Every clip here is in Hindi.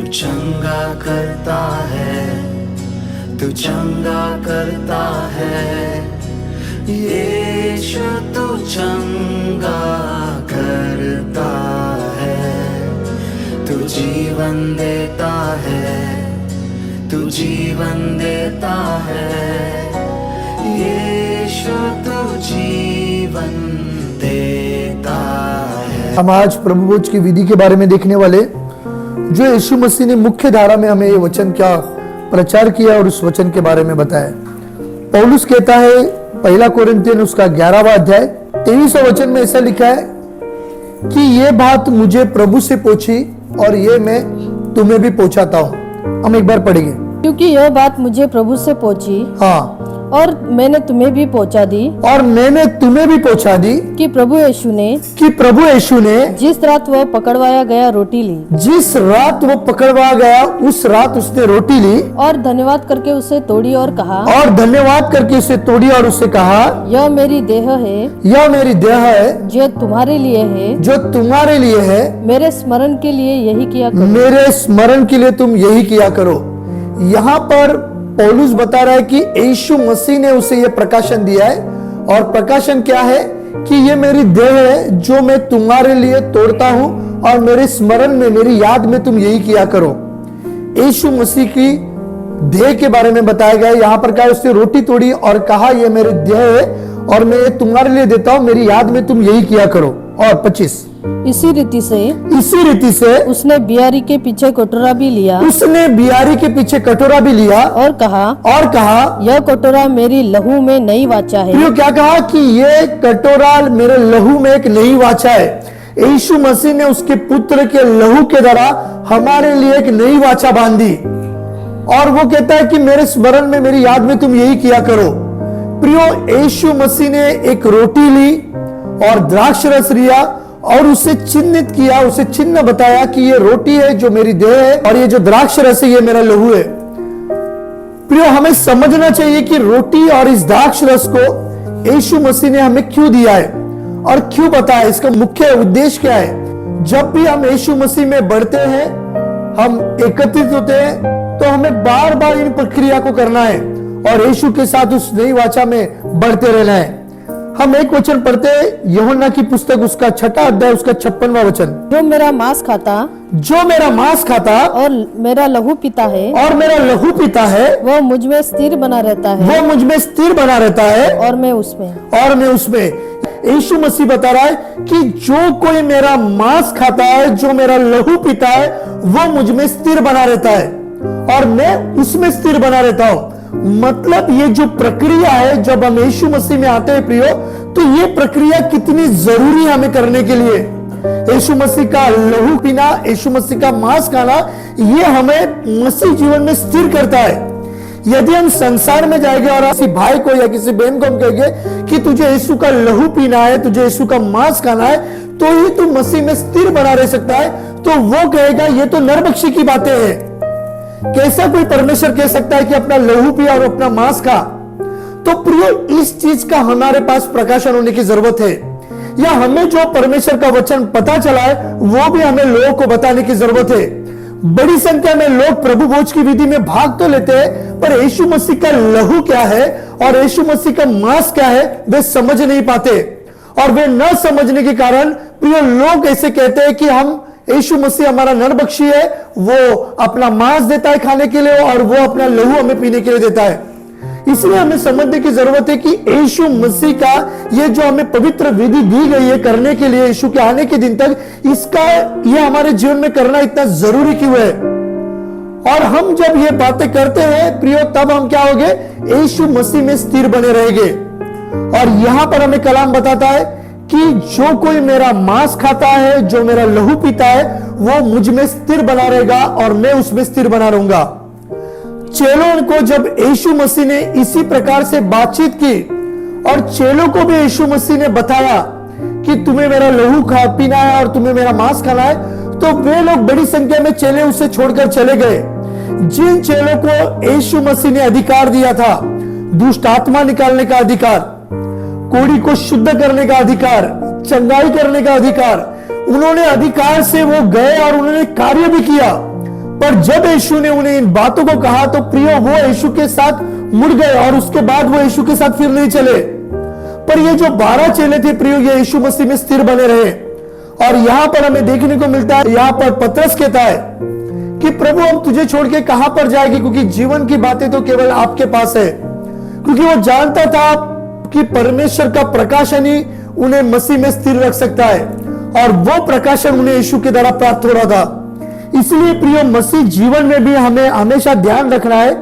चंगा करता है, तू चंगा करता है, यीशु तू चंगा करता है, तू जीवन देता है, तू जीवन देता है, यीशु तू जीवन देता है। हम आज प्रभु भोज की विधि के बारे में देखने वाले, जो यीशु मसीह ने मुख्य धारा में हमें ये वचन क्या प्रचार किया और उस वचन के बारे में बताया। पौलुस कहता है पहला कोरिन्थियन उसका 11वां अध्याय 23वां वचन में ऐसा लिखा है कि ये बात मुझे प्रभु से पहुंची और ये मैं तुम्हें भी पहुंचाता हूं। हम एक बार पढ़ेंगे। क्योंकि यह बात मुझे प्रभु से पहुंची, हाँ, और मैंने तुम्हें भी पहुंचा दी, और मैंने तुम्हें भी पहुंचा दी कि प्रभु यीशु ने जिस रात वह पकड़वाया गया रोटी ली, जिस रात वो पकड़वा गया उस रात उसने रोटी ली और धन्यवाद करके उसे तोड़ी और कहा, यह मेरी देह है, यह मेरी देह है जो तुम्हारे लिए है, जो तुम्हारे लिए है, मेरे स्मरण के लिए यही किया करो। मेरे स्मरण के लिए तुम यही किया करो। यहाँ पर पौलुस बता रहा है कि यीशु मसीह ने उसे यह प्रकाशन दिया है, और प्रकाशन क्या है कि ये मेरी देह है जो मैं तुम्हारे लिए तोड़ता हूं, और मेरे स्मरण में, मेरी याद में तुम यही किया करो। यीशु मसीह की देह के बारे में बताया गया है। यहाँ पर क्या, उसने रोटी तोड़ी और कहा ये मेरी देह है और मैं ये तुम्हारे लिए देता हूं, मेरी याद में तुम यही किया करो। और 25 इसी रीति से उसने बियारी के पीछे कटोरा भी लिया, भी लिया और कहा यह कटोरा मेरी लहू में नई वाचा है। तो क्या कहा कि ये कटोरा मेरे लहू में एक नई वाचा है। यीशु मसीह ने उसके पुत्र के लहू के द्वारा हमारे लिए एक नई वाचा बांधी, और वो कहता है कि मेरे स्मरण में, मेरी याद में तुम यही किया करो। प्रियो, यीशु मसीह ने एक रोटी ली और द्राक्ष रस लिया और उसे चिन्हित किया, उसे चिन्ह बताया कि ये रोटी है जो मेरी देह है, और ये जो द्राक्ष रस है ये मेरा लहू है। प्रियो, हमें समझना चाहिए कि रोटी और इस द्राक्ष रस को यीशु मसीह ने हमें क्यों दिया है और क्यों बताया, इसका मुख्य उद्देश्य क्या है। जब भी हम यीशु मसीह में बढ़ते हैं, हम एकत्रित होते हैं, तो हमें बार बार इन प्रक्रिया को करना है और यीशु के साथ उस नई वाचा में बढ़ते रहना है। हम एक वचन पढ़ते हैं, यूहन्ना की पुस्तक उसका 6वां अध्याय उसका 56वां वचन। जो मेरा मांस खाता और मेरा लहू पीता है, वह मुझ में स्थिर बना रहता है, और मैं उसमें। यीशु मसीह बता रहा है कि जो कोई मेरा मांस खाता है, जो मेरा लहू पीता है, वो मुझ में स्थिर बना रहता है और मैं उसमें स्थिर बना रहता हूं। मतलब ये जो प्रक्रिया है, जब हम यीशु मसीह में आते हैं प्रियो, तो ये प्रक्रिया कितनी जरूरी है हमें करने के लिए। यीशु मसीह का लहू पीना, यीशु मसीह का मांस खाना, ये हमें मसीह जीवन में स्थिर करता है। यदि हम संसार में जाएंगे और किसी भाई को या किसी बहन को हम कहेंगे कि तुझे यीशु का लहू पीना है, तुझे यीशु का मांस खाना है, तो ही तू मसीह में स्थिर बना रह सकता है, तो वो कहेगा ये तो नरभक्षी की बातें हैं। कैसा कोई परमेश्वर कह सकता है कि अपना लहू पिया और अपना मांस खा। तो प्रियो, इस चीज का हमारे पास प्रकाशन होने की जरूरत है, या हमें जो परमेश्वर का वचन पता चला है वो भी हमें लोगों को बताने की जरूरत है। बड़ी संख्या में लोग प्रभु भोज की विधि में भाग तो लेते हैं, पर यीशु मसीह का लहू क्या है और यीशु मसीह का मांस क्या है वे समझ नहीं पाते, और वे न समझने के कारण प्रियो लोग ऐसे कहते हैं कि हम यीशु मसीह हमारा नरभक्षी है, वो अपना मांस देता है खाने के लिए और वो अपना लहू हमें पीने के लिए देता है। इसलिए हमें समझने की जरूरत है कि यीशु मसीह का ये जो हमें पवित्र विधि दी गई है करने के लिए, यीशु के आने के दिन तक, इसका ये हमारे जीवन में करना इतना जरूरी क्यों है। और हम जब ये बातें करते हैं प्रियो, तब हम क्या होंगे, यीशु मसीह में स्थिर बने रहेंगे। और यहां पर हमें कलाम बताता है कि जो कोई मेरा मांस खाता है, जो मेरा लहू पीता है, वो मुझ में स्थिर बना रहेगा और मैं उसमें स्थिर बना रहूंगा। चेलों को जब यीशु मसीह ने इसी प्रकार से बातचीत की और चेलों को भी यीशु मसीह ने बताया कि तुम्हें मेरा लहू पीना है और तुम्हें मेरा मांस खाना है, तो वे लोग बड़ी संख्या में चेले उसे छोड़कर चले गए। जिन चेलों को यीशु मसीह ने अधिकार दिया था, दुष्ट आत्मा निकालने का अधिकार, कोढ़ी को शुद्ध करने का अधिकार, चंगाई करने का अधिकार, उन्होंने अधिकार से वो गए और उन्होंने कार्य भी किया। पर जब यीशु ने उन्हें इन बातों को कहा तो प्रियो वो यीशु के साथ मुड़ गए और उसके बाद वो यीशु के साथ फिर नहीं चले। पर ये जो 12 चेले थे प्रियो, ये यीशु मसीह में स्थिर बने रहे। और यहां पर हमें देखने को मिलता है, यहां पर पतरस कहता है कि प्रभु हम तुझे छोड़ के कहां पर जाएंगे, क्योंकि जीवन की बातें तो केवल आपके पास है। क्योंकि वो जानता था कि परमेश्वर का प्रकाशन ही उन्हें मसीह में स्थिर रख सकता है और वो प्रकाशन उन्हें यीशु के द्वारा प्राप्त हो रहा था। इसलिए प्रियो, मसीह जीवन में भी हमें हमेशा ध्यान रखना है,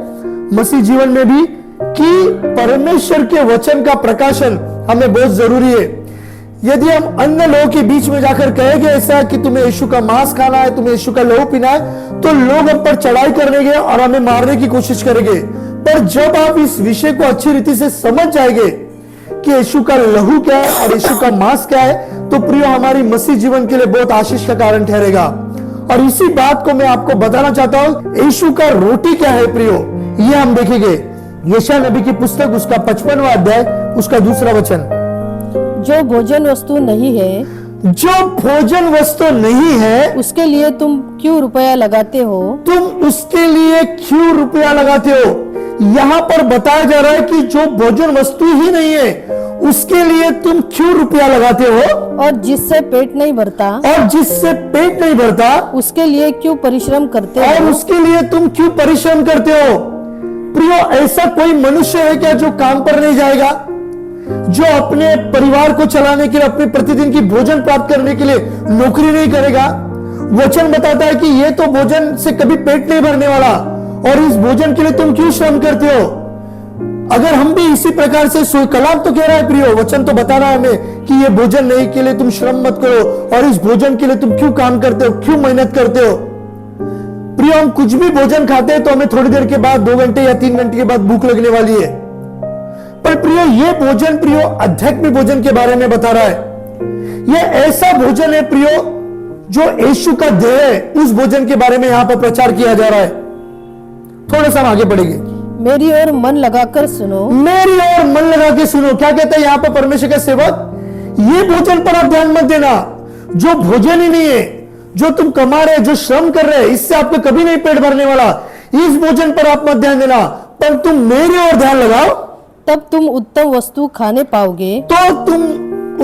मसीह जीवन में भी, कि परमेश्वर के वचन का प्रकाशन हमें बहुत जरूरी है। यदि हम अन्य लोगों के बीच में जाकर कहेंगे ऐसा कि तुम्हें यीशु का मांस खाना है, तुम्हें यीशु का लहू पीना है, तो लोग हम पर चढ़ाई करेंगे और हमें मारने की कोशिश करेंगे। पर जब आप इस विषय को अच्छी रीति से समझ जाएंगे कि यीशु का लहू क्या है और यीशु का मांस क्या है, तो प्रियो हमारी मसीह जीवन के लिए बहुत आशीष का कारण ठहरेगा। और इसी बात को मैं आपको बताना चाहता हूं, यीशु का रोटी क्या है प्रियो, ये हम देखेंगे। यशायाह नबी की पुस्तक उसका 55वां अध्याय उसका 2 वचन। जो भोजन वस्तु नहीं है, जो भोजन वस्तु नहीं है, उसके लिए तुम क्यों रुपया लगाते हो? तुम उसके लिए क्यों रुपया लगाते हो? यहाँ पर बताया जा रहा है कि जो भोजन वस्तु ही नहीं है उसके लिए तुम क्यों रुपया लगाते हो? और जिससे पेट नहीं भरता, उसके लिए क्यों परिश्रम करते हो? और उसके लिए तुम क्यों परिश्रम करते हो? प्रियो, ऐसा कोई मनुष्य है क्या जो काम पर नहीं जाएगा, जो अपने परिवार को चलाने के लिए, अपने प्रतिदिन की भोजन प्राप्त करने के लिए नौकरी नहीं करेगा? वचन बताता है कि ये तो भोजन से कभी पेट नहीं भरने वाला, और इस भोजन के लिए तुम क्यों श्रम करते हो? अगर हम भी इसी प्रकार से, कलाम तो कह रहा है प्रियो, वचन तो बता रहा है हमें कि ये भोजन नहीं के लिए तुम श्रम मत करो, और इस भोजन के लिए तुम क्यों काम करते हो, क्यों मेहनत करते हो? प्रियो, हम कुछ भी भोजन खाते हैं तो हमें थोड़ी देर के बाद, 2 घंटे या 3 घंटे के बाद भूख लगने वाली है। पर प्रियो, ये भोजन प्रियो आध्यात्मिक भोजन के बारे में बता रहा है। ये ऐसा भोजन है प्रियो जो यीशु का देह है, उस भोजन के बारे में यहां पर प्रचार किया जा रहा है। थोड़ा सा आगे बढ़ेंगे। मेरी ओर मन लगाकर सुनो, मेरी ओर मन लगा के सुनो। क्या कहता है यहाँ पर परमेश्वर का सेवक? ये भोजन पर आप ध्यान मत देना जो भोजन ही नहीं है, जो तुम कमा रहे, जो श्रम कर रहे, इससे आपको कभी नहीं पेट भरने वाला। इस भोजन पर आप मत ध्यान देना, पर तुम मेरी ओर ध्यान लगाओ, तब तुम उत्तम वस्तु खाने पाओगे। तो तुम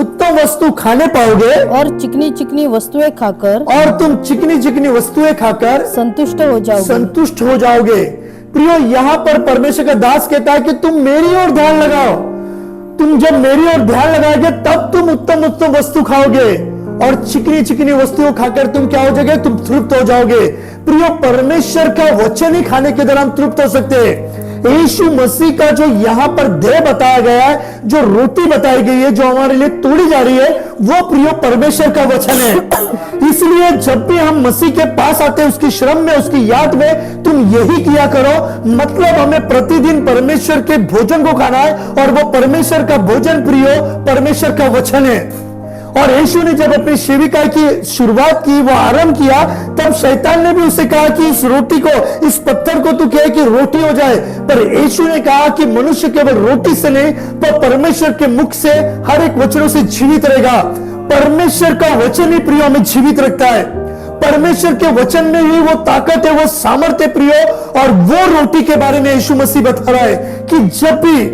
उत्तम वस्तु खाने पाओगे, और चिकनी चिकनी वस्तुएं खाकर, और तुम चिकनी चिकनी वस्तुएं खाकर संतुष्ट हो जाओगे। प्रियो, यहाँ पर परमेश्वर का दास कहता है कि तुम मेरी ओर ध्यान लगाओ। तुम जब मेरी ओर ध्यान लगाओगे तब तुम उत्तम उत्तम वस्तु खाओगे, और चिकनी चिकनी वस्तुओं खाकर तुम क्या हो जाओगे? तुम तृप्त हो जाओगे। प्रियो, परमेश्वर का वचन ही खाने के द्वारा हम तृप्त हो सकते हैं। यीशु मसीह का जो यहाँ पर देह बताया गया है, जो रोटी बताई गई है, जो हमारे लिए तोड़ी जा रही है, वो प्रियो परमेश्वर का वचन है। इसलिए जब भी हम मसीह के पास आते हैं, उसकी श्रम में, उसकी याद में, तुम यही किया करो। मतलब हमें प्रतिदिन परमेश्वर के भोजन को खाना है, और वो परमेश्वर का भोजन प्रियो परमेश्वर का वचन है। और यीशु ने जब अपनी सेविका की शुरुआत की, वो आरंभ किया, तब शैतान ने भी उसे कहा कि इस रोटी को, इस पत्थर को तू कहे कि रोटी हो जाए। पर यीशु ने कहा कि मनुष्य केवल रोटी से नहीं, पर परमेश्वर के मुख से हर एक वचनों से जीवित रहेगा। परमेश्वर का वचन ही प्रियो हमें जीवित रखता है। परमेश्वर के वचन में ही वो ताकत है, वो सामर्थ्य प्रियो। और वो रोटी के बारे में यीशु मसीह बता रहा है कि जब भी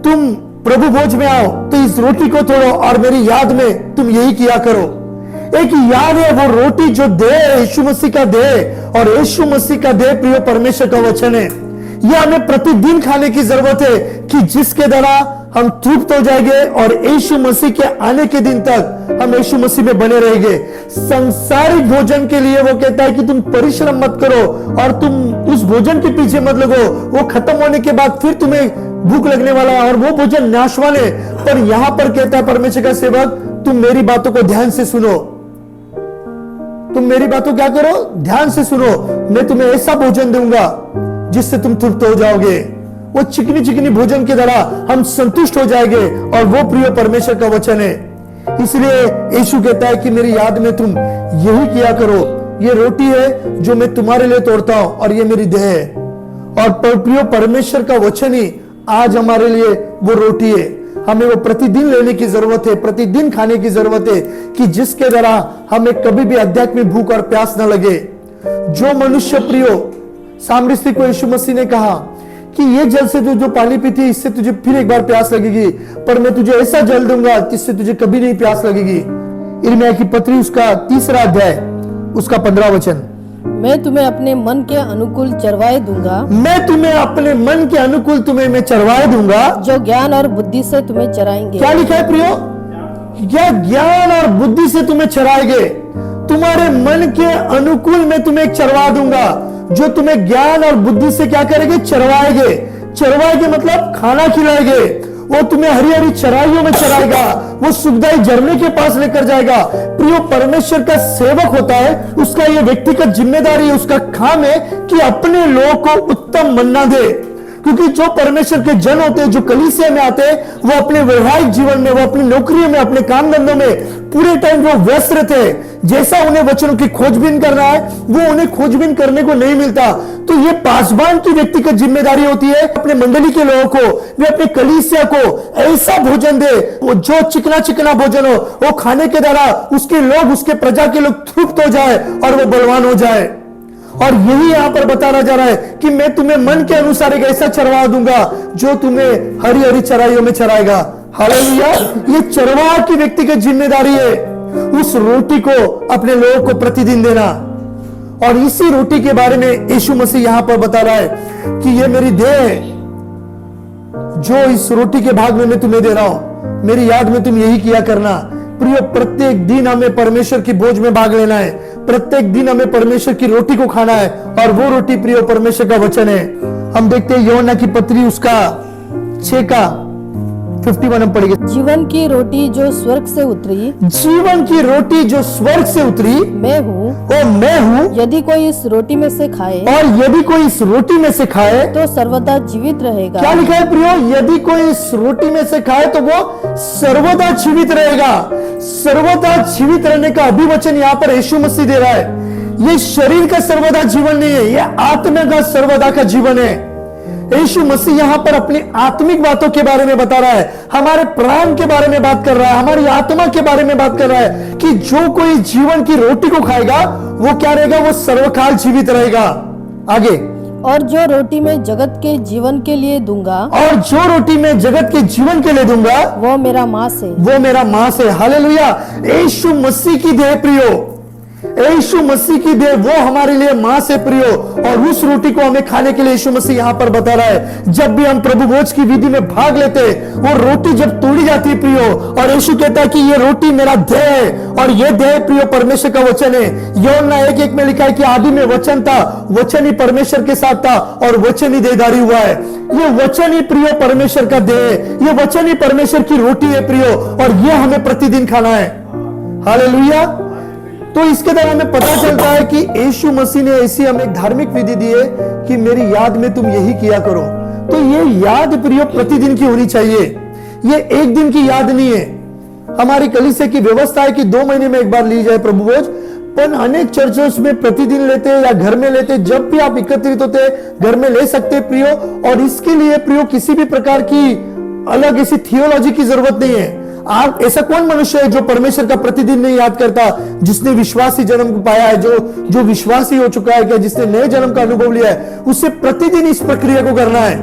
तुम प्रभु भोज में आओ तो इस रोटी को तोड़ो और मेरी याद में तुम यही किया करो। एक याद है वो रोटी जो देह है, यीशु मसीह का देह, और यीशु मसीह का देह प्रियो परमेश्वर का वचन है। यह हमें प्रतिदिन खाने की जरूरत है कि जिसके द्वारा हम तृप्त हो जाएंगे और यीशु मसीह के आने के दिन तक हम यीशु मसीह में बने रहेंगे। संसारिक भोजन के लिए वो कहता है कि तुम परिश्रम मत करो और तुम उस भोजन के पीछे मत लगो, वो खत्म होने के बाद फिर तुम्हें भूख लगने वाला है और वो भोजन नाशवान है। पर यहां पर कहता है परमेश्वर का सेवक, तुम मेरी बातों को ध्यान से सुनो। तुम मेरी बातों क्या करो? ध्यान से सुनो। मैं तुम्हें ऐसा भोजन दूंगा जिससे तुम तृप्त हो जाओगे। वो चिकनी चिकनी भोजन के द्वारा हम संतुष्ट हो जाएंगे और वो प्रिय परमेश्वर का वचन है। इसलिए यीशु कहता है कि मेरी याद में तुम यही किया करो। ये रोटी है जो मैं तुम्हारे लिए तोड़ता हूं और ये मेरी देह है। और प्रिय परमेश्वर का वचन ही आज हमारे लिए वो रोटी है। हमें वो प्रतिदिन लेने की जरूरत है, प्रतिदिन खाने की जरूरत है कि जिसके द्वारा हमें कभी भी आध्यात्मिक भूख और प्यास न लगे। जो मनुष्य प्रियो सामरी स्त्री को यीशु मसीह ने कहा कि ये जल से जो पानी पीती इससे तुझे फिर एक बार प्यास लगेगी, पर मैं तुझे ऐसा जल दूंगा जिससे तुझे कभी नहीं प्यास लगेगी। यिर्मयाह की पत्री उसका 3 अध्याय उसका 15 वचन। मैं तुम्हें अपने मन के अनुकूल चरवाए दूंगा। मैं तुम्हें अपने मन के अनुकूल तुम्हें मैं चरवाए दूंगा, जो ज्ञान और बुद्धि से तुम्हें चराएंगे। क्या लिखा है प्रियो? क्या ज्ञान और बुद्धि से तुम्हें चराएंगे। तुम्हारे मन के अनुकूल मैं तुम्हें चरवा दूंगा, जो तुम्हें ज्ञान और बुद्धि से क्या करेंगे? चरवाएंगे। चरवाएंगे मतलब खाना खिलाएंगे। वो तुम्हें हरी हरी चराइयों में चराएगा, वो सुखदाई झरने के पास लेकर जाएगा। प्रियो परमेश्वर का सेवक होता है, उसका ये व्यक्तिगत जिम्मेदारी है, उसका काम है कि अपने लोगों को उत्तम मन्ना दे। क्योंकि जो परमेश्वर के जन होते हैं, जो कलीसिया में आते हैं, वो अपने वैवाहिक जीवन में, वो अपनी नौकरियों में, अपने काम धंधों में पूरे टाइम वो व्यस्त रहते हैं। जैसा उन्हें वचनों की खोजबीन करना है, वो उन्हें खोजबीन करने को नहीं मिलता। तो ये पासवान की व्यक्तिगत जिम्मेदारी होती है अपने मंडली के लोगों को, वे अपने कलीसिया को ऐसा भोजन दे, वो जो चिकना चिकना भोजन हो, वो खाने के द्वारा उसके लोग, उसके प्रजा के लोग तृप्त हो जाए और वो बलवान हो जाए। और यही यहां पर बताया जा रहा है कि मैं तुम्हें मन के अनुसार एक ऐसा चरवा दूंगा जो तुम्हें हरी हरी चराइयों में चराएगा। हालेलुया। ये चरवाह की व्यक्तिगत जिम्मेदारी है, उस रोटी को अपने लोगों को प्रतिदिन देना। और इसी रोटी के बारे में यीशु मसीह यहां पर बता रहा है कि ये मेरी देह है, जो इस रोटी के भाग में मैं तुम्हें दे रहा हूं। मेरी याद में तुम यही किया करना। प्रिय, प्रत्येक दिन हमें परमेश्वर की भोज में भाग लेना है। प्रत्येक दिन हमें परमेश्वर की रोटी को खाना है, और वो रोटी प्रिय परमेश्वर का वचन है। हम देखते हैं यूहन्ना की पत्री उसका 6 का 51 हम पढ़ेंगे। जीवन की रोटी जो स्वर्ग से उतरी, जीवन की रोटी जो स्वर्ग से उतरी मैं हूँ, वो मैं हूँ। यदि कोई इस रोटी में से खाए, और यदि कोई इस रोटी में से खाए तो सर्वदा जीवित रहेगा। क्या लिखा है प्रियो? यदि कोई इस रोटी में से खाए तो वो सर्वदा जीवित रहेगा। सर्वदा जीवित रहने का अभिवचन यहाँ पर यीशु मसीह दे रहा है। ये शरीर का सर्वदा जीवन नहीं है, ये आत्मा का सर्वदा का जीवन है। यीशु मसीह यहाँ पर अपनी आत्मिक बातों के बारे में बता रहा है, हमारे प्राण के बारे में बात कर रहा है, हमारी आत्मा के बारे में बात कर रहा है कि जो कोई जीवन की रोटी को खाएगा वो क्या रहेगा? वो सर्वकाल जीवित रहेगा। आगे, और जो रोटी में जगत के जीवन के लिए दूंगा, और जो रोटी में जगत के जीवन के लिए दूंगा, वो मेरा मांस है। वो मेरा मांस है। हालेलुया। यीशु मसीह की देह प्रियो, यीशु मसीह की देह वो हमारे लिए मांस है प्रियो। और उस रोटी को हमें खाने के लिए यीशु मसीह यहाँ पर बता रहा है। जब भी हम प्रभु भोज की विधि में भाग लेते, वो रोटी जब तोड़ी जाती है प्रियो, और यीशु कहता है कि ये रोटी मेरा देह है, और ये देह प्रियो परमेश्वर का वचन है। यूहन्ना 1:1 में लिखा है कि आदि में वचन था, वचन ही परमेश्वर के साथ था, और वचन ही देहधारी हुआ है। ये वचन ही प्रियो परमेश्वर का देह है, ये वचन ही परमेश्वर की रोटी है प्रियो, और ये हमें प्रतिदिन खाना है। हालेलुया। तो इसके द्वारा हमें पता चलता है कि यीशु मसीह ने ऐसी हमें एक धार्मिक विधि दी है कि मेरी याद में तुम यही किया करो। तो ये याद प्रियो प्रतिदिन की होनी चाहिए, ये एक दिन की याद नहीं है। हमारी कलीसिया की व्यवस्था है कि 2 महीने में एक बार ली जाए प्रभु भोज, पर अनेक चर्चों में प्रतिदिन लेते हैं या घर में लेते हैं। जब भी आप एकत्रित होते घर में ले सकते हैं प्रियो। और इसके लिए प्रियो किसी भी प्रकार की अलग ऐसी थियोलॉजी की जरूरत नहीं है। आप ऐसा कौन मनुष्य है जो परमेश्वर का प्रतिदिन नहीं याद करता? जिसने विश्वासी जन्म पाया है, जो विश्वासी हो चुका है, क्या जिसने नए जन्म का अनुभव लिया है, उसे प्रतिदिन इस प्रक्रिया को करना है।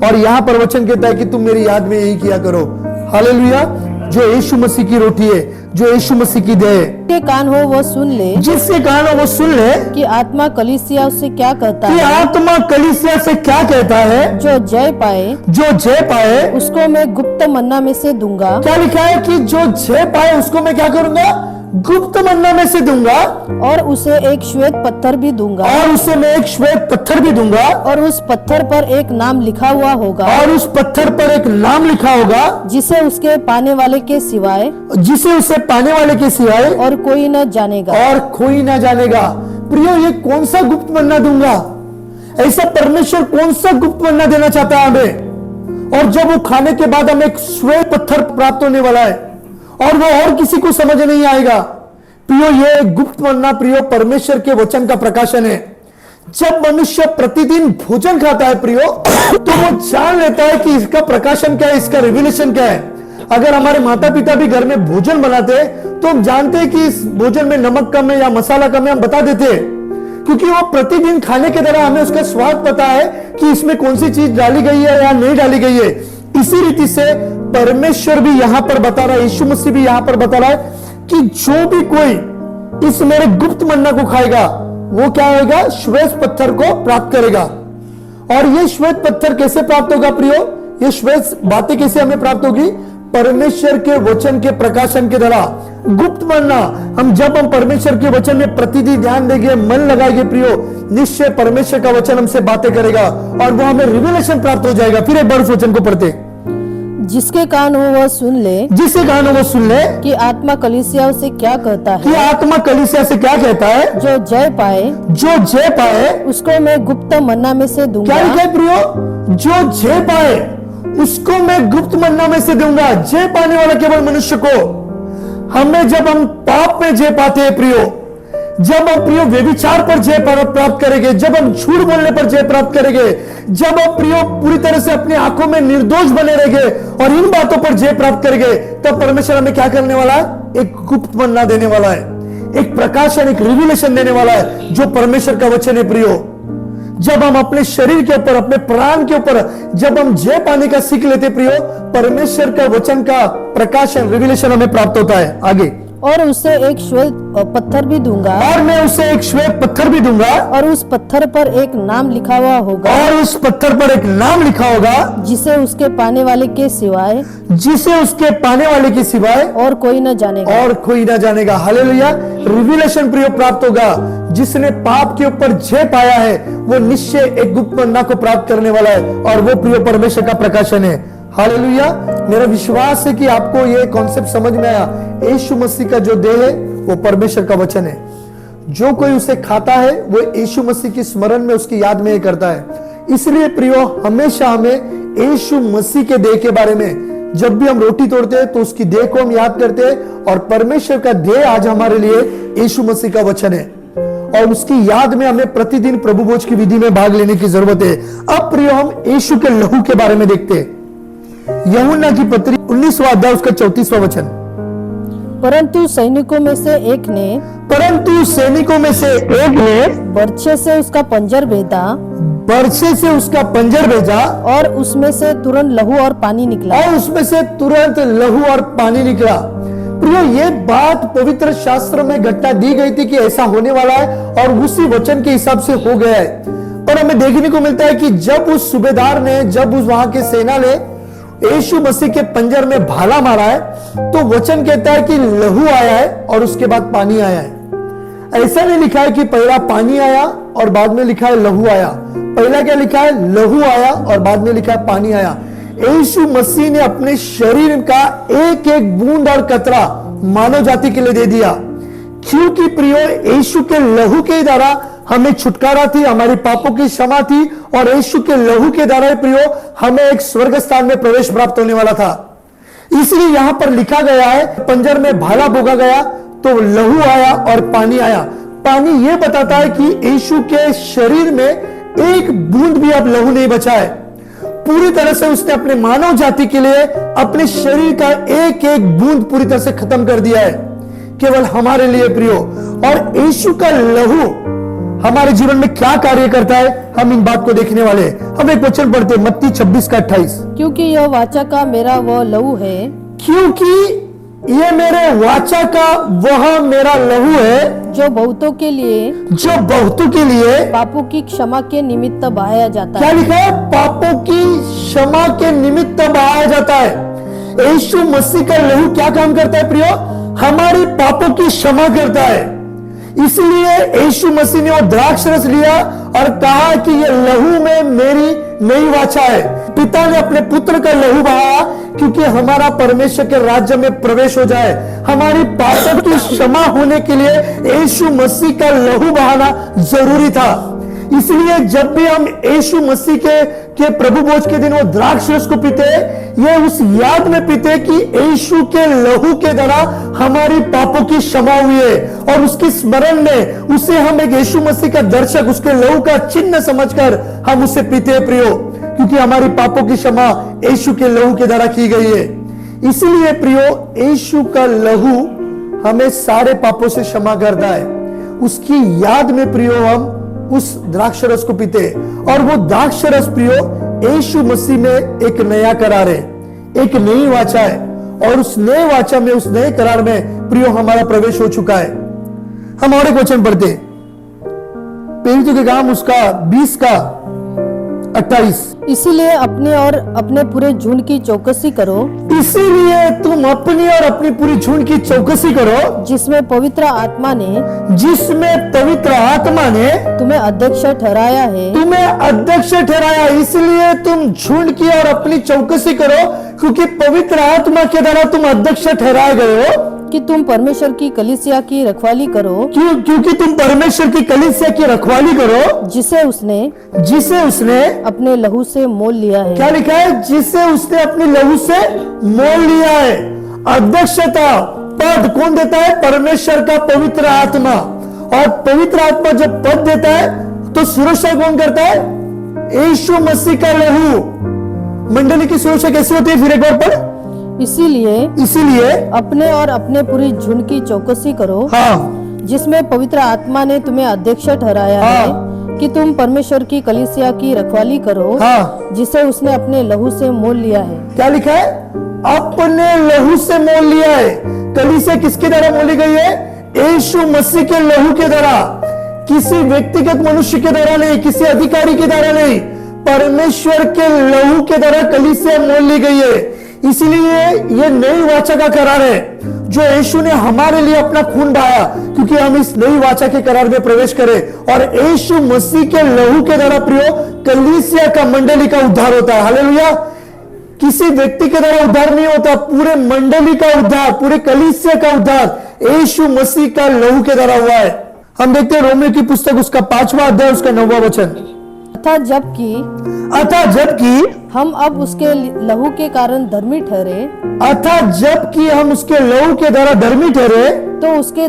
और यहां पर वचन कहता है कि तुम मेरी याद में यही किया करो। हालेलुया। जो यीशु मसीह की रोटी है, जो यीशु मसीह की देह है। जिसके कान हो वो सुन ले, जिससे कान हो वो सुन ले कि आत्मा कलीसिया उससे क्या कहता कि है। आत्मा कलीसिया से क्या कहता है। जो जय पाए, जो जय पाए उसको मैं गुप्त मन्ना में से दूंगा। क्या लिखा है कि जो जय पाए उसको मैं क्या करूंगा? गुप्त मन्ना में से दूंगा। और उसे एक श्वेत पत्थर भी दूंगा। और उसे मैं एक श्वेत पत्थर भी दूंगा। और उस पत्थर पर एक नाम लिखा हुआ होगा। और उस पत्थर पर एक नाम लिखा होगा, जिसे उसके पाने वाले के सिवाय, जिसे उसे पाने वाले के सिवाय और कोई न जानेगा। और कोई ना जानेगा। प्रियो, ये कौन सा गुप्त मन्ना दूंगा? ऐसा परमेश्वर कौन सा गुप्त मन्ना देना चाहता है हमें? और जब वो खाने के बाद हमें एक श्वेत पत्थर प्राप्त होने वाला है और वो और किसी को समझ नहीं आएगा। प्रियो, ये गुप्त मन्ना प्रियो परमेश्वर के वचन का प्रकाशन है। जब मनुष्य प्रतिदिन भोजन खाता है प्रियो, तो वो जान लेता है कि इसका प्रकाशन क्या है, इसका रिविलेशन क्या है। अगर हमारे माता पिता भी घर में भोजन बनाते हैं तो हम जानते हैं कि इस भोजन में नमक कम है या मसाला कम है, हम बता देते हैं, क्योंकि वो प्रतिदिन खाने के तरह हमें उसका स्वाद पता है कि इसमें कौन सी चीज डाली गई है या नहीं डाली गई है। इसी रीति से परमेश्वर भी यहां पर बता रहा है, यीशु मसीह भी यहां पर बता रहा है कि जो भी कोई इस मेरे गुप्त मन्ना को खाएगा वो क्या होगा? श्वेत पत्थर को प्राप्त करेगा। और ये श्वेत पत्थर कैसे प्राप्त होगा प्रियो? ये श्वेत बातें कैसे हमें प्राप्त होगी? परमेश्वर के वचन के प्रकाशन के द्वारा। गुप्त मन्ना जब हम परमेश्वर के वचन में प्रतिदिन ध्यान देंगे, मन लगाएंगे प्रियो, निश्चय परमेश्वर का वचन हमसे बातें करेगा और वो हमें रिविलेशन प्राप्त हो जाएगा। फिर एक बार उस वचन को पढ़ते, जिसके कान हो वह सुन ले, जिसके कान हो वो सुन ले कि आत्मा कलीसिया से क्या कहता है, कि आत्मा कलीसिया से क्या कहता है। जो जय पाए, जो जय पाए उसको मैं गुप्त मन्ना में से दूंगा। क्या लिखा है प्रियो? जो जय पाए उसको मैं गुप्त मन्ना में से दूंगा। जय पाने वाला केवल मनुष्य को। हमें जब हम पाप में जय पाते हैं प्रियो, जब हम प्रियो व्यभिचार पर जय प्राप्त करेंगे, जब हम झूठ बोलने पर जय प्राप्त करेंगे, जब हम प्रियो पूरी तरह से अपनी आंखों में निर्दोष बने रहेंगे और इन बातों पर जय प्राप्त करेंगे, तब परमेश्वर हमें क्या करने वाला है? एक गुप्त मन्ना देने वाला है, एक प्रकाशन, एक रिविलेशन देने वाला है, जो परमेश्वर का वचन है प्रियो। जब हम अपने शरीर के ऊपर, अपने प्राण के ऊपर जब हम जय पाने का सीख लेते प्रियो, परमेश्वर का वचन का प्रकाशन, रिविलेशन हमें प्राप्त होता है। आगे, और उसे एक श्वेत पत्थर भी दूंगा, और मैं उसे एक श्वेत पत्थर भी दूंगा, और उस पत्थर पर एक नाम लिखा हुआ होगा, और उस पत्थर पर एक नाम लिखा होगा, जिसे उसके पाने वाले के सिवाय, जिसे उसके पाने वाले के सिवाय और कोई न जानेगा, और कोई न जानेगा। हालेलुया। रिविलेशन प्रियो प्राप्त होगा। जिसने पाप के ऊपर जय पाया है वो निश्चय एक गुप्त मन्ना को प्राप्त करने वाला है, और वो प्रियो परमेश्वर का प्रकाशन है। हालेलुया। मेरा विश्वास है कि आपको ये कॉन्सेप्ट समझ में आया। यीशु मसीह का जो देह है वो परमेश्वर का वचन है। जो कोई उसे खाता है वो यीशु मसीह की स्मरण में, उसकी याद में ये करता है। इसलिए प्रियो, हमेशा हमें यीशु मसीह के देह के बारे में, जब भी हम रोटी तोड़ते हैं तो उसकी देह को हम याद करते हैं, और परमेश्वर का देह आज हमारे लिए यीशु मसीह का वचन है, और उसकी याद में हमें प्रतिदिन प्रभु भोज की विधि में भाग लेने की जरूरत है। अब प्रियो, हम यीशु के लहू के बारे में देखते हैं। यूहन्ना की पत्री 19वां अध्याय उसका 34वां वचन। परंतु सैनिकों में से एक ने बर्छे से उसका पंजर भेदा, बर्छे से उसका पंजर भेजा, और उसमें से तुरंत लहू और पानी निकला, प्रियो, ये बात पवित्र शास्त्र में घटना दी गई थी कि ऐसा होने वाला है, और उसी वचन के हिसाब से हो गया है। पर हमें देखने को मिलता है कि जब उस सूबेदार ने, जब उस वहां के सेना ने यीशु मसीह के पंजर में भाला मारा है, तो वचन कहता है कि लहू आया है और उसके बाद पानी आया है। ऐसा नहीं लिखा है कि पहला पानी आया और बाद में लिखा है लहू आया। पहला क्या लिखा है? लहू आया, और बाद में लिखा है पानी आया। यीशु मसीह ने अपने शरीर का एक एक बूंद और कतरा मानव जाति के लिए दे दिया, क्योंकि प्रियो, यीशु के लहू के द्वारा हमें छुटकारा थी, हमारी पापों की क्षमा थी, और यीशु के लहू के द्वारा प्रियो हमें एक स्वर्ग स्थान में प्रवेश प्राप्त होने वाला था। इसलिए यहां पर लिखा गया है, पंजर में भाला भोगा गया तो लहू आया और पानी आया। पानी यह बताता है कि यीशु के शरीर में एक बूंद भी अब लहू नहीं बचा है। पूरी तरह से उसने अपने मानव जाति के लिए अपने शरीर का एक एक बूंद पूरी तरह से खत्म कर दिया है, केवल हमारे लिए प्रियो। और यीशु का लहू हमारे जीवन में क्या कार्य करता है, हम इन बात को देखने वाले हैं। हम एक वचन पढ़ते हैं, मत्ती 26 का 28। क्योंकि यह वाचा का मेरा वह लहू है, क्योंकि ये मेरे वाचा का वह मेरा लहू है, जो बहुतों के लिए पापों की क्षमा के निमित्त बहाया जाता है। क्या लिखा है? पापों की क्षमा के निमित्त बहाया जाता है। यीशु मसीह का लहू क्या काम करता है प्रियो? हमारी पापों की क्षमा करता है। इसलिए यीशु मसीह ने वो द्राक्ष रस लिया और कहा कि ये लहू में मेरी नई वाचा है। पिता ने अपने पुत्र का लहू बहाया, क्योंकि हमारा परमेश्वर के राज्य में प्रवेश हो जाए। हमारी पापों की क्षमा होने के लिए यीशु मसीह का लहू बहाना जरूरी था। इसलिए जब भी हम यीशु मसीह के प्रभु भोज के दिन वो द्राक्ष रस को पीते, ये उस याद में पीते कि यीशु के लहू के द्वारा हमारी पापों की क्षमा हुई है, और उसकी स्मरण में उसे हम एक यीशु मसीह का दर्शक, उसके लहू का चिन्ह समझकर हम उसे पीते हैं प्रियो, क्योंकि हमारी पापों की क्षमा यीशु के लहू के द्वारा की गई है। इसलिए प्रियो, यीशु का लहू हमें सारे पापों से क्षमा करता है। उसकी याद में प्रियो हम उस द्राक्ष रस को पीते, और वो द्राक्ष रस प्रियो यीशु मसीह में एक नया करार है, एक नई वाचा है, और उस नए वाचा में, उस नए करार में प्रियो हमारा प्रवेश हो चुका है। हम और एक वचन पढ़ते, प्रेरितों के काम उसका 20 का 28। इसीलिए अपने और अपने पूरे झुंड की चौकसी करो, इसीलिए तुम अपनी और अपनी पूरी झुंड की चौकसी करो, जिसमें पवित्र आत्मा ने तुम्हें अध्यक्ष ठहराया है। तुम्हें अध्यक्ष ठहराया, इसलिए तुम झुंड की और अपनी चौकसी करो, क्योंकि पवित्र आत्मा के द्वारा तुम अध्यक्ष ठहराए गए हो कि तुम परमेश्वर की कलीसिया की रखवाली करो। क्योंकि तुम परमेश्वर की कलीसिया की रखवाली करो, जिसे उसने अपने लहू से मोल लिया है। क्या लिखा है? जिसे उसने अपने लहू से मोल लिया है। अध्यक्षता पद कौन देता है? परमेश्वर का पवित्र आत्मा। और पवित्र आत्मा जब पद देता है तो सुरक्षा कौन करता है? यीशु मसीह का लहू। मंडली की सुरक्षा कैसे होती है? फिर एक बार पढ़। इसीलिए अपने और अपने पूरी झुंड की चौकसी करो, हाँ, जिसमें पवित्र आत्मा ने तुम्हें अध्यक्ष ठहराया है कि तुम परमेश्वर की कलीसिया की रखवाली करो, हाँ, जिसे उसने अपने लहू से मोल लिया है। क्या लिखा है? अपने लहू से मोल लिया है। कलीसिया किसके द्वारा मोली गई है? यीशु मसीह के लहू के द्वारा। किसी व्यक्तिगत मनुष्य के द्वारा नहीं, किसी अधिकारी के द्वारा नहीं, परमेश्वर के लहू के द्वारा कलीसिया मोल ली गई है। इसलिए ये नई वाचा का करार है जो यीशु ने हमारे लिए अपना खून बहाया, क्योंकि हम इस नई वाचा के करार में प्रवेश करें। और यीशु मसीह के लहू के द्वारा प्रियो कलीसिया का, मंडली का उद्धार होता है। हालेलुया। किसी व्यक्ति के द्वारा उद्धार नहीं होता, पूरे मंडली का उद्धार, पूरे कलीसिया का उद्धार यीशु मसीह का लहू के द्वारा हुआ है। हम देखते हैं रोमियो की पुस्तक उसका 5वां अध्याय उसका 9वां वचन। अतः जबकि हम अब उसके लहू के कारण धर्मी ठहरे, हम उसके लहू के द्वारा धर्मी ठहरे, तो उसके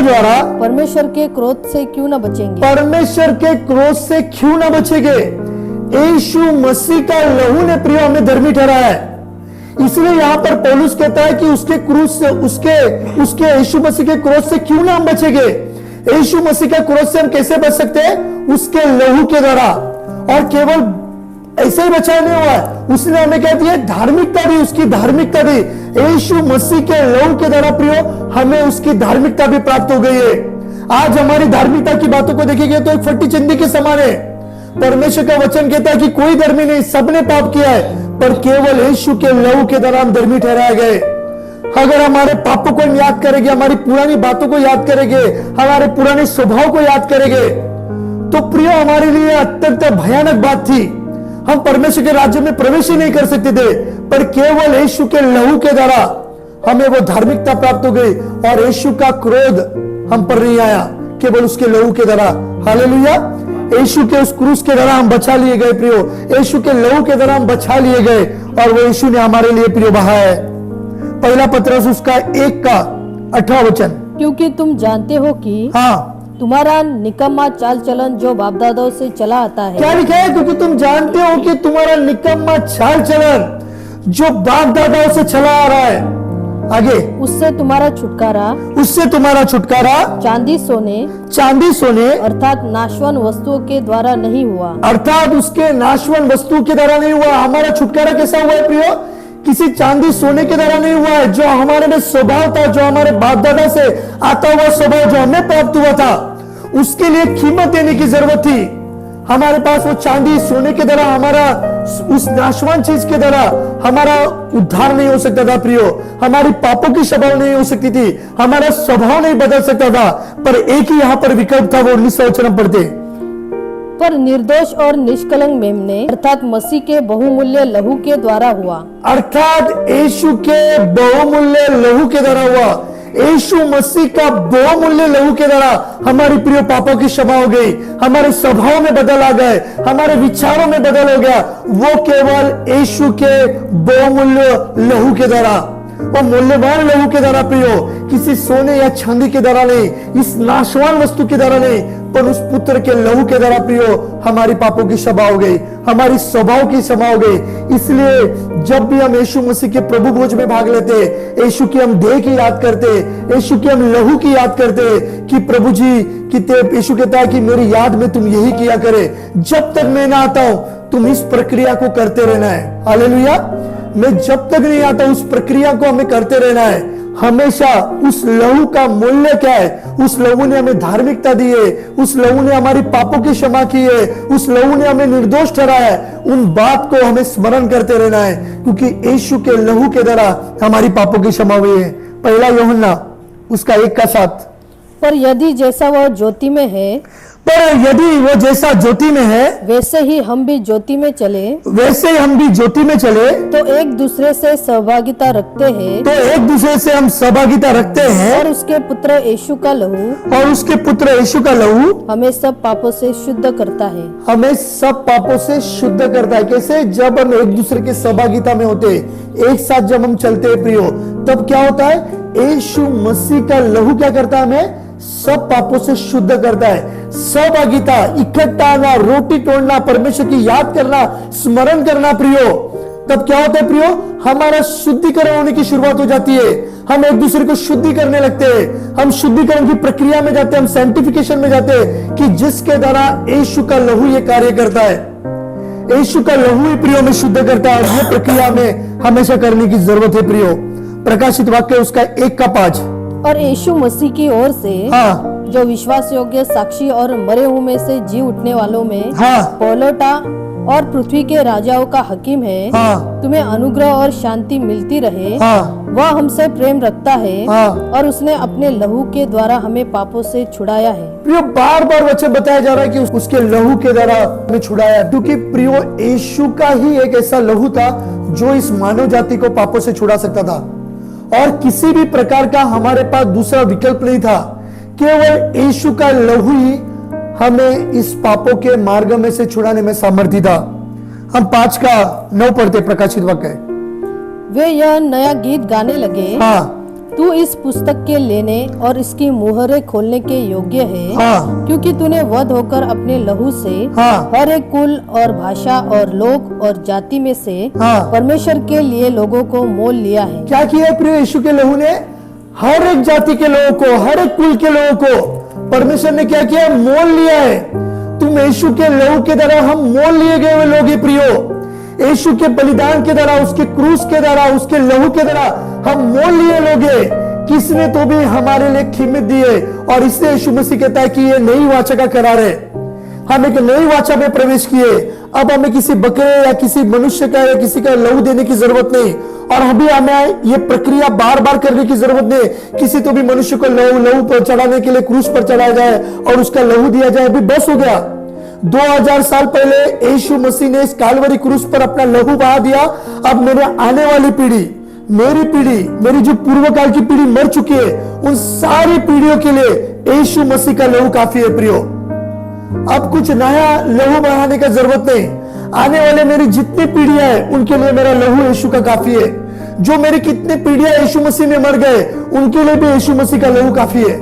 द्वारा परमेश्वर के क्रोध से क्यों न बचेंगे? परमेश्वर के क्रोध से क्यों न बचेंगे? यीशु मसीह का लहू ने प्रिय हमें धर्मी ठहराया है। इसलिए यहाँ पर पौलुस कहता है कि उसके क्रूस से, उसके यीशु मसीह के क्रोध से क्यों ना हम बचेंगे? यीशु मसीह के क्रोध से हम कैसे बच सकते हैं? उसके लहू के द्वारा। और केवल ऐसे ही बचाव नहीं हुआ है, उसने हमें क्या दिया? धार्मिकता दी, उसकी धार्मिकता दी। यीशु मसीह के लहू के द्वारा प्रियो हमें उसकी धार्मिकता भी प्राप्त हो गई है। आज हमारी धार्मिकता की बातों को देखेंगे तो एक फटी चंदी के समान है। परमेश्वर का वचन कहता है कि कोई धर्मी नहीं, सबने पाप किया है, पर केवल यीशु के लहू के द्वारा हम धर्मी ठहराए गए। अगर हमारे पापों को हम याद करेंगे, हमारी पुरानी बातों को याद करेंगे, हमारे पुराने स्वभाव को याद करेंगे, तो प्रियो हमारे लिए अत्यंत भयानक बात थी। हम परमेश्वर के राज्य में प्रवेश ही नहीं कर सकते थे, पर केवल यीशु के लहू के द्वारा हमें वो धार्मिकता प्राप्त हो गई, और यीशु का क्रोध हम पर नहीं आया, केवल उसके लहू के द्वारा। हालेलुया। यीशु के उस क्रूस के द्वारा हम बचा लिए गए प्रियो, यीशु के लहू के द्वारा हम बचा लिए गए, और वो यीशु ने हमारे लिए प्रियो बहाया है। पहला पत्रस उसका 1 का 18 वचन। क्योंकि तुम जानते हो कि तुम्हारा निकम्मा चाल चलन जो बाप दादाओं से चला आता है। क्या लिखा है? क्योंकि तुम जानते हो कि तुम्हारा निकम्मा चाल चलन जो बाप दादाओं से चला आ रहा है, आगे उससे तुम्हारा छुटकारा चांदी सोने अर्थात नाशवान वस्तुओं के द्वारा नहीं हुआ। अर्थात उसके नाशवान वस्तु के द्वारा नहीं हुआ। हमारा छुटकारा कैसा हुआ है प्रियो? किसी चांदी सोने के द्वारा नहीं हुआ है। जो हमारे में स्वभाव था, जो हमारे बाप दादा से आता हुआ स्वभाव जो हमें प्राप्त हुआ था, उसके लिए कीमत देने की जरूरत थी। हमारे पास वो चांदी सोने के द्वारा, हमारा उस नाशवान चीज के द्वारा हमारा उद्धार नहीं हो सकता था प्रियो। हमारी पापों की स्वभाव नहीं हो सकती थी, हमारा स्वभाव नहीं बदल सकता था। पर एक ही यहाँ पर विकल्प था, वो 19 वचन पढ़ते। पर निर्दोष और निष्कलंक मेमने अर्थात मसीह के बहुमूल्य लहू के द्वारा हुआ। अर्थात यीशु के बहुमूल्य लहू के द्वारा हुआ। यीशु मसीह का बहुमूल्य लहू के द्वारा हमारी प्रिय पापों की क्षमा हो गई, हमारे स्वभाव में बदल आ गए, हमारे विचारों में बदल हो गया, वो केवल यीशु के बहुमूल्य लहू के द्वारा, वो मूल्यवान लहू के द्वारा प्रियो, किसी सोने या चांदी के द्वारा नहीं, इस नाशवान वस्तु के द्वारा नहीं, पर उस पुत्र के लहू के द्वारा प्रियो हमारी पापों की क्षमा हो गई, हमारी स्वभाव की क्षमा हो गई। इसलिए जब भी हम यीशु मसीह के प्रभु भोज में भाग लेते, यीशु की हम देह की याद करते, यीशु की हम लहू की याद करते कि प्रभु जी यीशु कहता है कि मेरी याद में तुम यही किया करे, जब तक मैं ना आता हूं तुम इस प्रक्रिया को करते रहना है। हालेलुया। मैं जब तक नहीं आता उस प्रक्रिया को हमें करते रहना है। हमेशा उस लहू का मूल्य क्या है, उस लहू ने हमें धार्मिकता दी है, उस लहू ने हमारी पापों की क्षमा की है, उस लहू ने हमें निर्दोष ठहराया है। उन बात को हमें स्मरण करते रहना है, क्योंकि यीशु के लहू के द्वारा हमारी पापों की क्षमा हुई है। पहला यूहन्ना उसका 1:7। पर यदि जैसा वह ज्योति में है, पर यदि वो जैसा ज्योति में है, वैसे ही हम भी ज्योति में चले, वैसे ही हम भी ज्योति में चले, तो एक दूसरे से सहभागिता रखते हैं, तो एक दूसरे से हम सहभागिता रखते हैं, और उसके पुत्र यीशु का लहू, और उसके पुत्र यीशु का लहू हमें सब पापों से शुद्ध करता है। हमें सब पापों से शुद्ध करता है। कैसे? जब हम एक दूसरे के सहभागिता में होते, एक साथ जब हम चलते हैं प्रियो, तब क्या होता है? यीशु मसीह का लहू क्या करता है? हमें सब पापों से शुद्ध करता है। सहभागिता, इकट्ठा आना, रोटी तोड़ना, परमेश्वर की याद करना, स्मरण करना प्रियो, तब क्या होता है प्रियो? हमारा शुद्धिकरण होने की शुरुआत हो जाती है। हम एक दूसरे को शुद्धि करने लगते हैं, हम शुद्धिकरण की प्रक्रिया में जाते हैं, हम सैंक्टिफिकेशन में जाते हैं, कि जिसके द्वारा यीशु का लहू ये कार्य करता है। यीशु का लहू ही प्रियो में शुद्ध करता है। ये प्रक्रिया में हमेशा करने की जरूरत है प्रियो। प्रकाशित वाक्य उसका 1:5। और यीशु मसीह की ओर से, जो विश्वास योग्य साक्षी और मरे हुए में से जी उठने वालों में पौलटा और पृथ्वी के राजाओं का हकीम है, तुम्हें अनुग्रह और शांति मिलती रहे। वह हमसे प्रेम रखता है, और उसने अपने लहू के द्वारा हमें पापों से छुड़ाया है। प्रियो, बार बार वचन बताया जा रहा है कि उसके लहू के द्वारा हमें छुड़ाया, क्योंकि प्रियो यीशु का ही एक ऐसा लहू था जो इस मानव जाति को पापों से छुड़ा सकता था, और किसी भी प्रकार का हमारे पास दूसरा विकल्प नहीं था। केवल यीशु का लहू ही हमें इस पापों के मार्ग में से छुड़ाने में सामर्थ्य था। हम 5:9 पढ़ते प्रकाशित वाक्य। वे यह नया गीत गाने लगे, तू इस पुस्तक के लेने और इसकी मुहरें खोलने के योग्य है, क्योंकि तूने वध होकर अपने लहू से हर एक कुल और भाषा और लोग और जाति में से परमेश्वर के लिए लोगों को मोल लिया है। क्या किया है प्रिय? यीशु के लहू ने हर एक जाति के लोगों को, हर एक कुल के लोगों को परमेश्वर ने क्या किया? मोल लिया है। तुम यीशु के लहू के द्वारा हम मोल लिए गए हुए लोग हैं प्रियो। यीशु के बलिदान के द्वारा, उसके क्रूस के द्वारा, उसके लहू के द्वारा हम मोल लिए लोग हैं। किसने तो भी हमारे लिए कीमत दी है, और इसलिए यीशु मसीह कहता है कि ये नई वाचा का करार है। हम एक नई वाचा में प्रवेश किए। अब हमें किसी बकरे या किसी मनुष्य का या किसी का लहू देने की जरूरत नहीं, और अभी हमें ये प्रक्रिया बार बार करने की जरूरत नहीं। किसी तो भी मनुष्य को लहू पर चढ़ाने के लिए क्रूस पर चढ़ाया जाए और उसका लहू दिया जाए, अभी बस हो गया। 2000 साल पहले यीशु मसीह ने इस कालवरी क्रूस पर अपना लहू बहा दिया। अब मेरे आने वाली पीढ़ी, मेरी पीढ़ी, मेरी जो पूर्व काल की पीढ़ी मर चुकी है, उन सारी पीढ़ियों के लिए यीशु मसीह का लहू काफी है प्रियो। अब कुछ नया लहू बढ़ाने का जरूरत नहीं। आने वाले मेरी जितनी पीढ़ियां हैं उनके लिए मेरा लहू यीशु का काफी है। जो मेरी कितनी पीढ़ियां यीशु मसीह में मर गए उनके लिए भी यीशु मसीह का लहू काफी है।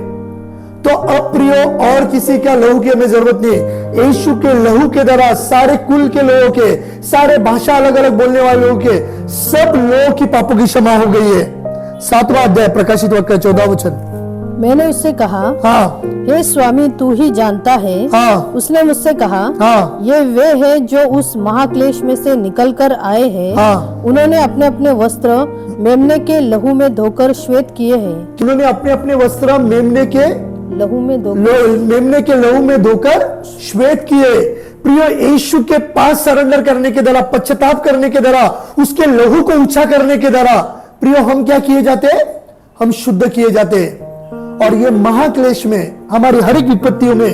तो अब प्रियो, और किसी का लहू की हमें जरूरत नहीं। यीशु के लहू के द्वारा सारे कुल के लोगों के, सारे भाषा अलग अलग बोलने वाले लोगों के, सब लोगों की पापों की क्षमा हो गई है। 7वां अध्याय प्रकाशित वाक्य 14 वचन। मैंने उससे कहा, हे स्वामी, तू ही जानता है। उसने मुझसे कहा, ये वे हैं जो उस महाक्लेश में से निकलकर आए हैं। उन्होंने अपने अपने वस्त्र मेमने के लहू में धोकर श्वेत किए हैं। उन्होंने अपने अपने वस्त्र मेमने के लहू में धोकर श्वेत किए। प्रियो, यीशु के पास सरेंडर करने के द्वारा, पश्चाताप करने के द्वारा, उसके लहू को ऊंचा करने के द्वारा प्रियो हम क्या किए जाते? हम शुद्ध किए जाते। और ये महाक्लेश में, हमारी हर एक विपत्तियों में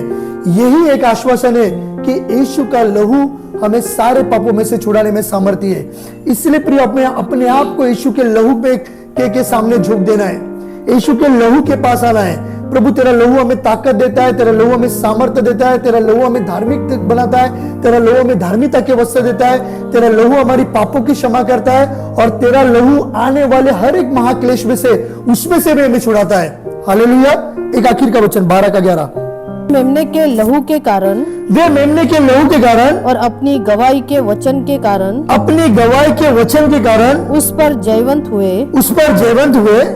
यही एक आश्वासन है कि यीशु का लहू हमें सारे पापों में से छुड़ाने में सामर्थ्य है। इसलिए प्रिय, अपने आप को यीशु के लहू के सामने झुक देना है। यीशु के लहू के पास आना है। प्रभु तेरा लहू हमें ताकत देता है, तेरा लहू हमें सामर्थ्य देता है, तेरा लहू हमें धार्मिक बनाता है, तेरा लहू हमें धार्मिकता के वस्त्र देता है, तेरा लहू हमारी पापों की क्षमा करता है और तेरा लहू आने वाले हर एक महाक्लेश में से उसमें से भी हमें छुड़ाता है। हालेलुया। एक आखिर का वचन 12-11, मेमने के लहू के कारण, वे मेमने के लहू के कारण और अपनी गवाही के वचन के कारण, अपनी गवाही के वचन के कारण उस पर जयवंत हुए,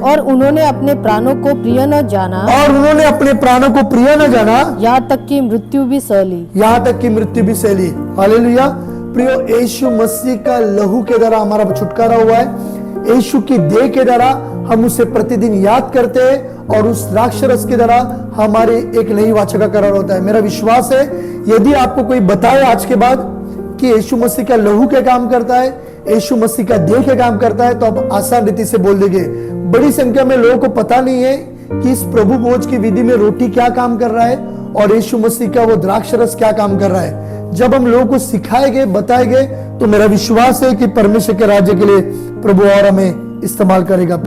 और उन्होंने अपने प्राणों को प्रिय न जाना, यहाँ तक कि मृत्यु भी सह ली। हालेलुया। प्रियो, यीशु मसीह का लहू के द्वारा हमारा छुटकारा हुआ है। यीशु की देह के द्वारा हम उसे प्रतिदिन याद करते हैं और उस द्राक्षरस के द्वारा हमारे एक नई वाचा का करार होता है। मेरा विश्वास है यदि आपको कोई बताए आज के बाद कि यीशु मसीह का लहू क्या काम करता है, यीशु मसीह का देह क्या काम करता है, तो आप आसान रीति से बोल देंगे। बड़ी संख्या में लोगों को पता नहीं है कि इस प्रभु भोज की विधि में रोटी क्या काम कर रहा है और यीशु मसीह का वो द्राक्षरस क्या काम कर रहा है। जब हम लोगों को सिखाएंगे, बताएंगे, तो मेरा विश्वास है कि परमेश्वर के राज्य के लिए प्रभु और हमें इस्तेमाल करेगा।